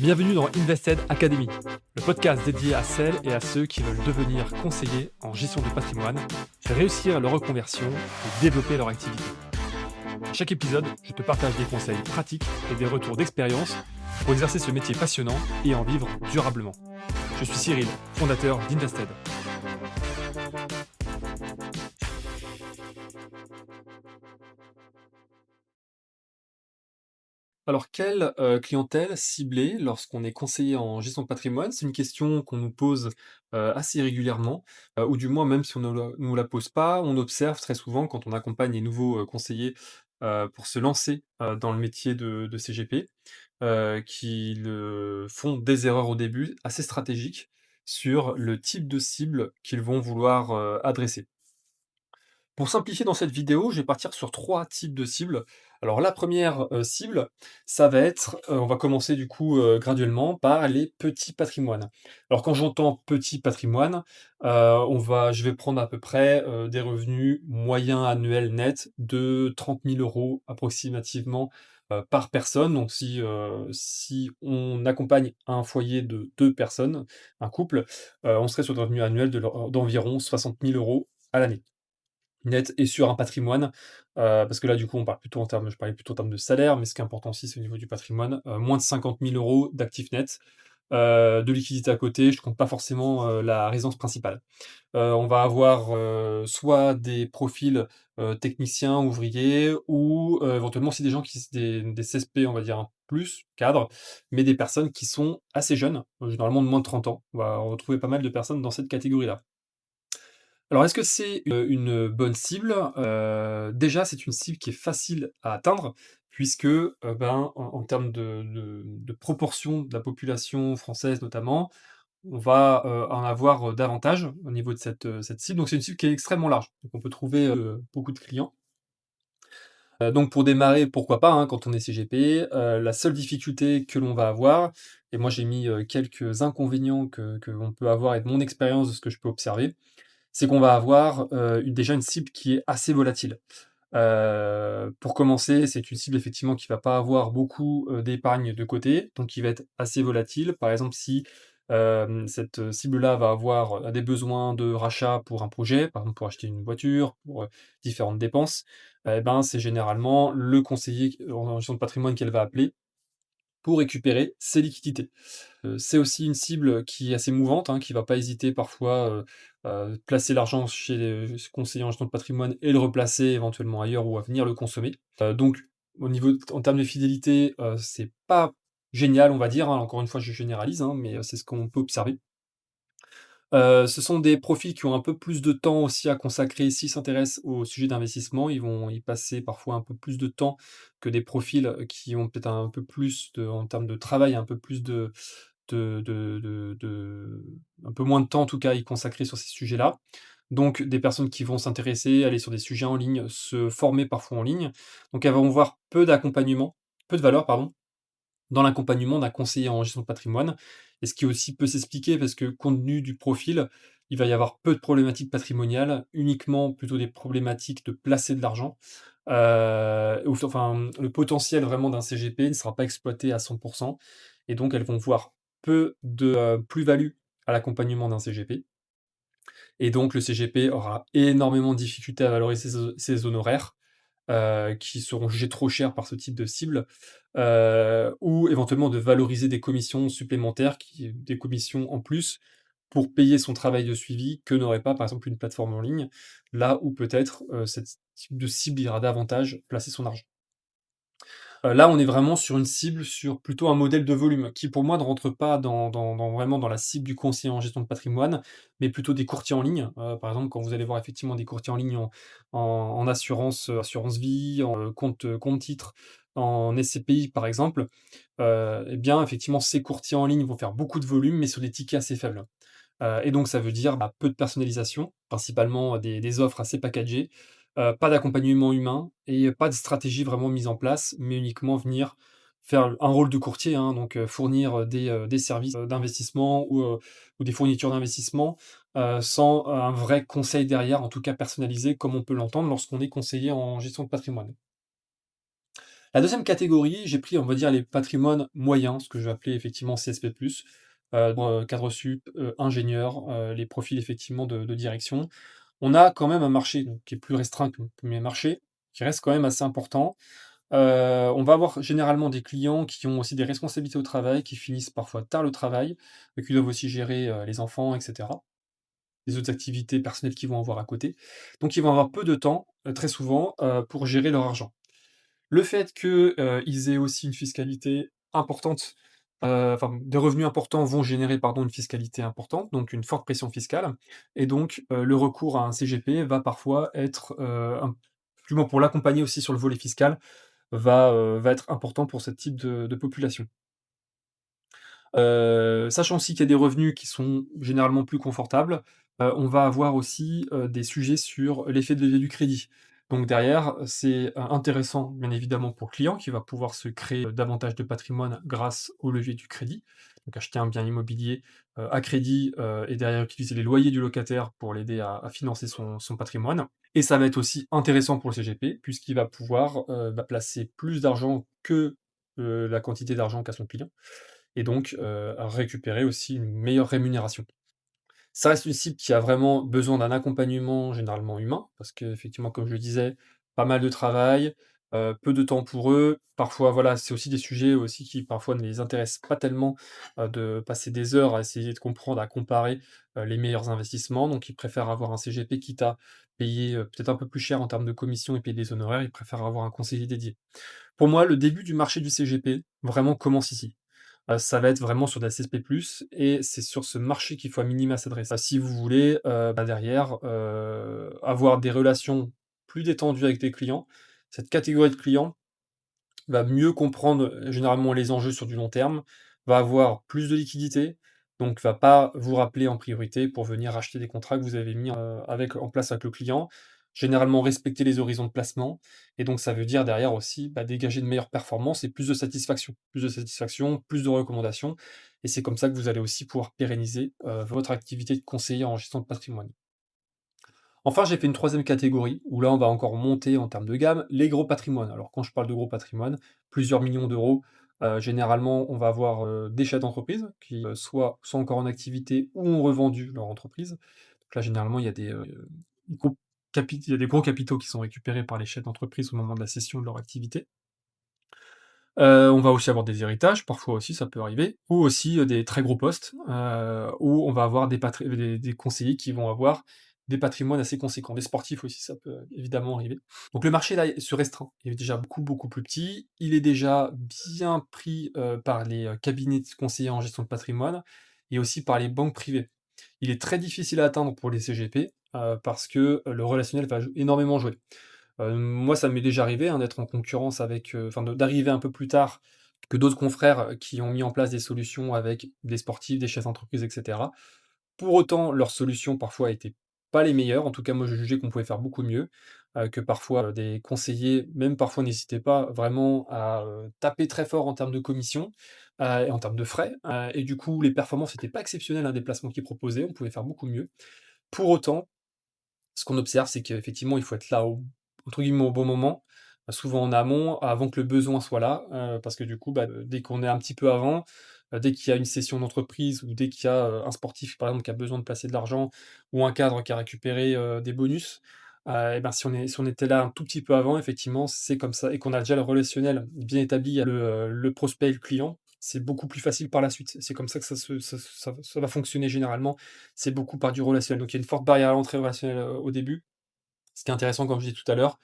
Bienvenue dans Invested Academy, le podcast dédié à celles et à ceux qui veulent devenir conseillers en gestion de patrimoine, réussir leur reconversion et développer leur activité. À chaque épisode, je te partage des conseils pratiques et des retours d'expérience pour exercer ce métier passionnant et en vivre durablement. Je suis Cyril, fondateur d'Invested. Alors, quelle clientèle cibler lorsqu'on est conseiller en gestion de patrimoine? C'est une question qu'on nous pose, assez régulièrement, ou du moins même si on ne nous la pose pas, on observe très souvent quand on accompagne les nouveaux, conseillers, pour se lancer, dans le métier de CGP, qu'ils, font des erreurs au début assez stratégiques sur le type de cible qu'ils vont vouloir, adresser. Pour simplifier dans cette vidéo, je vais partir sur 3 types de cibles. Alors la première cible, ça va être, on va commencer du coup, graduellement par les petits patrimoines. Alors quand j'entends petit patrimoine, je vais prendre à peu près, des revenus moyens annuels nets de 30 000 € approximativement, par personne. Donc si on accompagne un foyer de 2 personnes, un couple, on serait sur des revenus annuels d'environ 60 000 € à l'année net et sur un patrimoine, parce que là, du coup, je parlais plutôt en termes de salaire, mais ce qui est important aussi, c'est au niveau du patrimoine, moins de 50 000 € d'actifs nets, de liquidités à côté. Je compte pas forcément, la résidence principale. On va avoir, soit des profils, techniciens, ouvriers ou, éventuellement aussi des gens des CSP, on va dire, plus cadres, mais des personnes qui sont assez jeunes, généralement de moins de 30 ans. On va retrouver pas mal de personnes dans cette catégorie-là. Alors, est-ce que c'est une bonne cible? Déjà, c'est une cible qui est facile à atteindre puisque, en termes de proportion de la population française notamment, on va, en avoir, davantage au niveau de cette cible. Donc c'est une cible qui est extrêmement large. Donc on peut trouver, beaucoup de clients. Donc pour démarrer, pourquoi pas, hein, quand on est CGP. La seule difficulté que l'on va avoir et moi j'ai mis, quelques inconvénients que l'on peut avoir et de mon expérience, de ce que je peux observer, c'est qu'on va avoir, déjà une cible qui est assez volatile. Pour commencer, c'est une cible effectivement qui va pas avoir beaucoup, d'épargne de côté, donc qui va être assez volatile. Par exemple, si, cette cible-là va avoir, des besoins de rachat pour un projet, par exemple pour acheter une voiture, pour, différentes dépenses, c'est généralement le conseiller en gestion de patrimoine qu'elle va appeler pour récupérer ses liquidités. C'est aussi une cible qui est assez mouvante, hein, qui va pas hésiter parfois, placer l'argent chez ce conseiller en gestion de patrimoine et le replacer éventuellement ailleurs ou à venir le consommer. Donc au niveau en termes de fidélité, c'est pas génial, on va dire, hein. Encore une fois, je généralise, hein, mais c'est ce qu'on peut observer. Ce sont des profils qui ont un peu plus de temps aussi à consacrer s'ils s'intéressent au sujet d'investissement. Ils vont y passer parfois un peu plus de temps que des profils, qui ont peut-être un peu plus en termes de travail, un peu plus de un peu moins de temps en tout cas à y consacrer sur ces sujets-là. Donc des personnes qui vont s'intéresser, aller sur des sujets en ligne, se former parfois en ligne. Donc elles vont voir peu de valeur pardon, dans l'accompagnement d'un conseiller en gestion de patrimoine et ce qui aussi peut s'expliquer parce que compte tenu du profil, il va y avoir peu de problématiques patrimoniales, uniquement plutôt des problématiques de placer de l'argent. Ou enfin, le potentiel vraiment d'un CGP ne sera pas exploité à 100 et donc elles vont voir peu de, plus-value à l'accompagnement d'un CGP et donc le CGP aura énormément de difficultés à valoriser ses honoraires, qui seront jugés trop chers par ce type de cible, ou éventuellement de valoriser des commissions supplémentaires des commissions en plus pour payer son travail de suivi que n'aurait pas, par exemple, une plateforme en ligne, là où peut-être, cette type de cible ira davantage placer son argent. Là, on est vraiment sur une cible, sur plutôt un modèle de volume qui, pour moi, ne rentre pas dans vraiment dans la cible du conseiller en gestion de patrimoine, mais plutôt des courtiers en ligne. Par exemple, quand vous allez voir effectivement des courtiers en ligne en assurance, assurance vie, en, compte titres, en SCPI par exemple, et bien, effectivement, ces courtiers en ligne vont faire beaucoup de volume, mais sur des tickets assez faibles. Et donc ça veut dire, peu de personnalisation, principalement des offres assez packagées, pas d'accompagnement humain et pas de stratégie vraiment mise en place, mais uniquement venir faire un rôle de courtier, hein, donc fournir, des services, d'investissement ou des fournitures d'investissement, sans un vrai conseil derrière, en tout cas personnalisé comme on peut l'entendre lorsqu'on est conseiller en gestion de patrimoine. La deuxième catégorie, j'ai pris, on va dire, les patrimoines moyens, ce que je vais appeler effectivement CSP+, cadre sup, ingénieur, les profils effectivement de direction. On a quand même un marché donc qui est plus restreint que le 1er marché, qui reste quand même assez important. On va avoir généralement des clients qui ont aussi des responsabilités au travail, qui finissent parfois tard le travail, qui doivent aussi gérer, les enfants et cetera. Les autres activités personnelles qu'ils vont avoir à côté. Donc ils vont avoir peu de temps, très souvent, pour gérer leur argent. Le fait que, ils aient aussi une fiscalité importante, enfin des revenus importants vont générer, pardon, une fiscalité importante, donc une forte pression fiscale et donc, le recours à un CGP va parfois être, un du moins pour l'accompagner aussi sur le volet fiscal, va être important pour ce type de population. Sachant aussi qu'il y a des revenus qui sont généralement plus confortables, on va avoir aussi, des sujets sur l'effet de levier du crédit. Donc derrière, c'est, intéressant bien évidemment pour le client qui va pouvoir se créer, davantage de patrimoine grâce au levier du crédit. Donc acheter un bien immobilier, à crédit, et derrière utiliser les loyers du locataire pour l'aider à financer son patrimoine. Et ça va être aussi intéressant pour le CGP puisqu'il va pouvoir, bah, placer plus d'argent que, la quantité d'argent qu'a son client et donc récupérer aussi une meilleure rémunération. Ça reste une cible qui a vraiment besoin d'un accompagnement généralement humain, parce qu'effectivement, comme je le disais, pas mal de travail, peu de temps pour eux. Parfois, voilà, c'est aussi des sujets aussi qui parfois ne les intéressent pas tellement, de passer des heures à essayer de comprendre, à comparer, les meilleurs investissements. Donc ils préfèrent avoir un CGP quitte à payer, peut-être un peu plus cher en termes de commission et payer des honoraires, ils préfèrent avoir un conseiller dédié. Pour moi, le début du marché du CGP, vraiment commence ici. Ça va être vraiment sur de la CSP+ et c'est sur ce marché qu'il faut à minima s'adresser. Si vous voulez, bah, derrière, avoir des relations plus détendues avec des clients, cette catégorie de clients va mieux comprendre, généralement les enjeux sur du long terme, va avoir plus de liquidité, donc va pas vous rappeler en priorité pour venir acheter des contrats que vous avez mis, en place avec le client. Généralement respecter les horizons de placement et donc ça veut dire derrière aussi, bah, dégager de meilleures performances et plus de satisfaction. Plus de satisfaction, plus de recommandations et c'est comme ça que vous allez aussi pouvoir pérenniser, votre activité de conseiller en gestion de patrimoine. Enfin, j'ai fait une troisième catégorie, où là, on va encore monter en termes de gamme, les gros patrimoines. Alors quand je parle de gros patrimoine, plusieurs millions d'euros, généralement, on va avoir, des chefs d'entreprise qui, soit sont encore en activité ou ont revendu leur entreprise. Donc là, généralement, il y a des, gros il y a des gros capitaux qui sont récupérés par les chefs d'entreprise au moment de la cession de leur activité. On va aussi avoir des héritages, parfois aussi ça peut arriver, ou aussi, des très gros postes, où on va avoir des conseillers qui vont avoir des patrimoines assez conséquents. Des sportifs aussi, ça peut évidemment arriver. Donc le marché là, se restreint. Il est déjà beaucoup, beaucoup plus petit. Il est déjà bien pris, par les, cabinets de conseillers en gestion de patrimoine et aussi par les banques privées. Il est très difficile à atteindre pour les CGP, parce que, le relationnel va énormément jouer. Moi, ça m'est déjà arrivé, hein, d'être en concurrence avec, enfin d'arriver un peu plus tard que d'autres confrères, qui ont mis en place des solutions avec des sportifs, des chefs d'entreprise et cetera. Pour autant, leurs solutions parfois étaient pas les meilleures. En tout cas, moi, je jugeais qu'on pouvait faire beaucoup mieux, que parfois, des conseillers, même parfois n'hésitaient pas vraiment à, taper très fort en termes de commissions, et en termes de frais, et du coup, les performances étaient pas exceptionnelles, hein, des placements qu'ils proposaient. On pouvait faire beaucoup mieux. Pour autant, ce qu'on observe, c'est qu'effectivement, il faut être là au entre guillemets «au bon moment», souvent en amont, avant que le besoin soit là, parce que du coup, bah, dès qu'on est un petit peu avant, dès qu'il y a une cession d'entreprise ou dès qu'il y a, un sportif, par exemple, qui a besoin de placer de l'argent ou un cadre qui a récupéré, des bonus, et ben, si on était là un tout petit peu avant, effectivement, c'est comme ça et qu'on a déjà le relationnel bien établi, le prospect et le client, c'est beaucoup plus facile par la suite. C'est comme ça que ça va fonctionner généralement, c'est beaucoup par du relationnel. Donc il y a une forte barrière à l'entrée relationnelle, au début. Ce qui est intéressant, comme je disais tout à l'heure,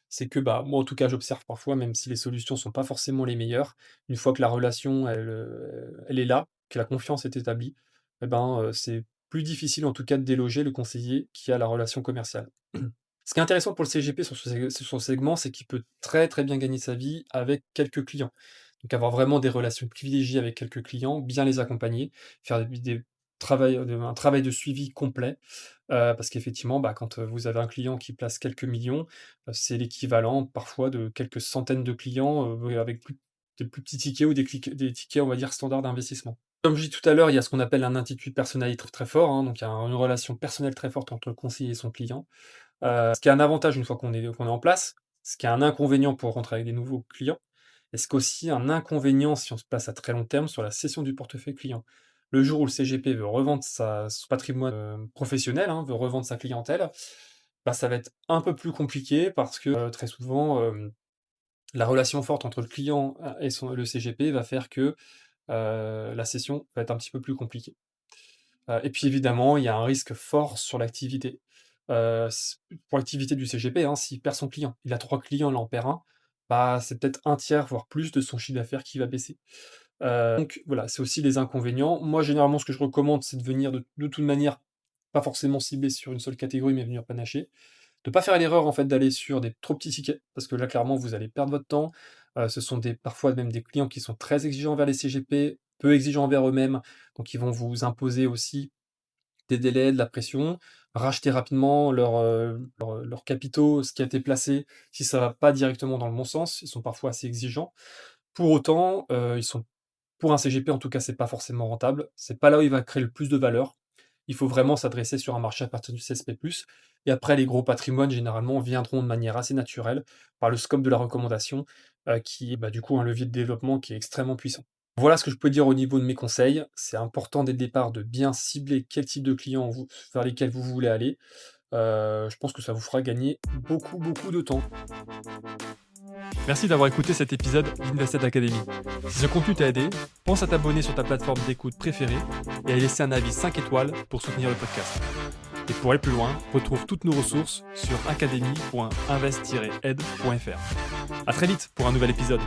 c'est que, bah, moi en tout cas, j'observe parfois, même si les solutions sont pas forcément les meilleures, une fois que la relation elle est là, que la confiance est établie, et ben, c'est plus difficile en tout cas de déloger le conseiller qui a la relation commerciale. Ce qui est intéressant pour le CGP sur son segment, c'est qu'il peut très, très bien gagner sa vie avec quelques clients. Donc avoir vraiment des relations privilégiées avec quelques clients, bien les accompagner, faire un travail de suivi complet, parce qu'effectivement, bah, quand, vous avez un client qui place quelques millions, c'est l'équivalent parfois de quelques centaines de clients, avec des plus petits tickets ou des tickets, on va dire, standards d'investissement. Comme je dis tout à l'heure, il y a ce qu'on appelle un intitut personnalité très fort, hein, donc il y a une relation personnelle très forte entre le conseiller et son client. Ce qui est un avantage une fois qu'on est en place, ce qui est un inconvénient pour rentrer avec des nouveaux clients, est-ce qu'aussi un inconvénient si on se place à très long terme sur la cession du portefeuille client. Le jour où le CGP veut revendre son patrimoine, professionnel, hein, veut revendre sa clientèle, bah, ça va être un peu plus compliqué parce que, très souvent, la relation forte entre le client, et le CGP va faire que, la cession va être un petit peu plus compliquée. Et puis évidemment, il y a un risque fort sur l'activité. S Pour l'activité du CGP, hein, s'il perd son client, il a 3 clients, il en perd 1, bah, c'est peut-être un tiers, voire plus de son chiffre d'affaires qui va baisser. Donc voilà, c'est aussi les inconvénients. Moi, généralement, ce que je recommande, c'est de venir de toute manière, pas forcément cibler sur une seule catégorie, mais venir panacher. De pas faire l'erreur, en fait, d'aller sur des trop petits tickets, parce que là, clairement, vous allez perdre votre temps. Ce sont parfois même des clients qui sont très exigeants envers les CGP, peu exigeants envers eux-mêmes, donc ils vont vous imposer aussi des délais, de la pression, racheter rapidement leurs capitaux, ce qui a été placé, si ça va pas directement dans le bon sens. Ils sont parfois assez exigeants. Pour autant, ils sont pour un CGP, en tout cas, c'est pas forcément rentable. C'est pas là où il va créer le plus de valeur. Il faut vraiment s'adresser sur un marché à partir du CSP+, et après les gros patrimoines, généralement, viendront de manière assez naturelle par le scope de la recommandation, qui est, bah, du coup, un levier de développement qui est extrêmement puissant. Voilà ce que je peux dire au niveau de mes conseils. C'est important dès le départ de bien cibler quel type de clients vers lesquels vous voulez aller. Je pense que ça vous fera gagner beaucoup, beaucoup de temps. Merci d'avoir écouté cet épisode d'Invested Academy. Si ce contenu t'a aidé, pense à t'abonner sur ta plateforme d'écoute préférée et à laisser un avis 5 étoiles pour soutenir le podcast. Et pour aller plus loin, retrouve toutes nos ressources sur academy.invest-ed.fr. À très vite pour un nouvel épisode.